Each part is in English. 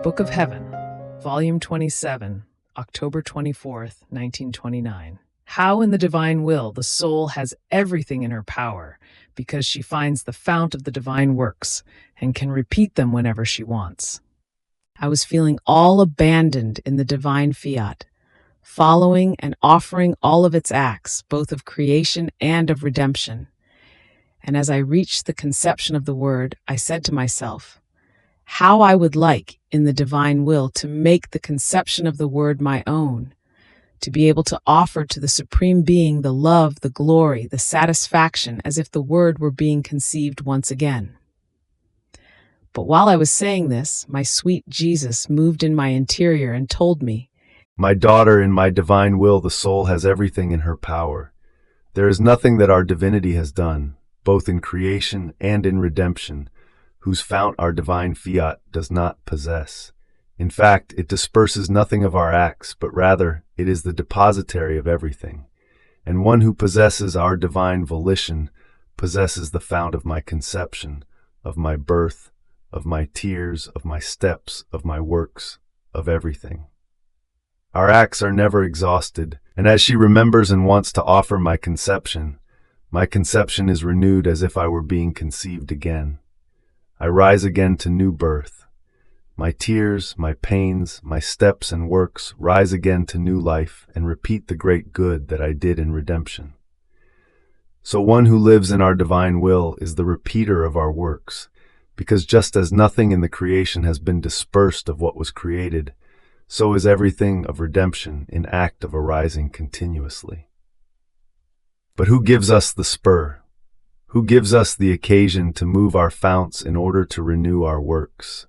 Book of Heaven, Volume 27, October 24th, 1929. How in the divine will the soul has everything in her power because she finds the fount of the divine works and can repeat them whenever she wants. I was feeling all abandoned in the divine fiat, following and offering all of its acts, both of creation and of redemption. And as I reached the conception of the word, I said to myself, how I would like, in the divine will, to make the conception of the word my own, to be able to offer to the Supreme Being the love, the glory, the satisfaction, as if the word were being conceived once again. But while I was saying this, my sweet Jesus moved in my interior and told me, "My daughter, in my divine will the soul has everything in her power. There is nothing that our divinity has done, both in creation and in redemption, whose fount our divine fiat does not possess. In fact, it disperses nothing of our acts, but rather it is the depositary of everything. And one who possesses our divine volition possesses the fount of my conception, of my birth, of my tears, of my steps, of my works, of everything. Our acts are never exhausted, and as she remembers and wants to offer my conception is renewed as if I were being conceived again. I rise again to new birth. My tears, my pains, my steps and works rise again to new life and repeat the great good that I did in redemption. So one who lives in our divine will is the repeater of our works, because just as nothing in the creation has been dispersed of what was created, so is everything of redemption in act of arising continuously. But who gives us the spur? Who gives us the occasion to move our founts in order to renew our works?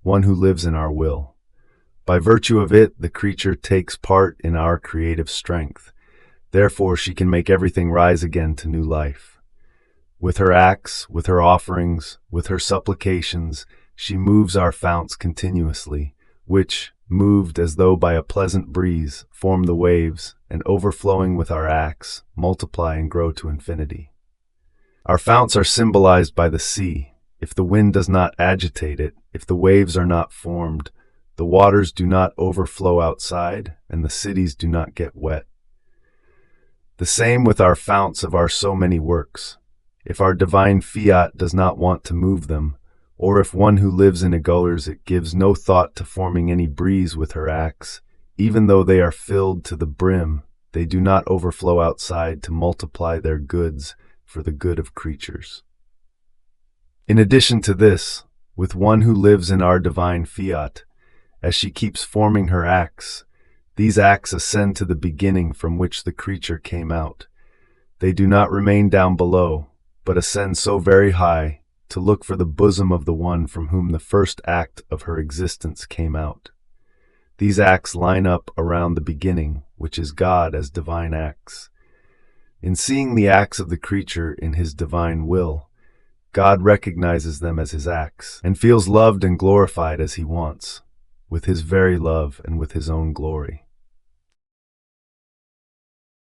One who lives in our will. By virtue of it, the creature takes part in our creative strength. Therefore, she can make everything rise again to new life. With her acts, with her offerings, with her supplications, she moves our founts continuously, which, moved as though by a pleasant breeze, form the waves, and overflowing with our acts, multiply and grow to infinity. Our founts are symbolized by the sea. If the wind does not agitate it, if the waves are not formed, the waters do not overflow outside, and the cities do not get wet. The same with our founts of our so many works. If our divine fiat does not want to move them, or if one who lives in gullers it gives no thought to forming any breeze with her acts, even though they are filled to the brim, they do not overflow outside to multiply their goods for the good of creatures. In addition to this, with one who lives in our divine fiat, as she keeps forming her acts, these acts ascend to the beginning from which the creature came out. They do not remain down below, but ascend so very high to look for the bosom of the one from whom the first act of her existence came out. These acts line up around the beginning, which is God as divine acts. In seeing the acts of the creature in his divine will, God recognizes them as his acts, and feels loved and glorified as he wants, with his very love and with his own glory.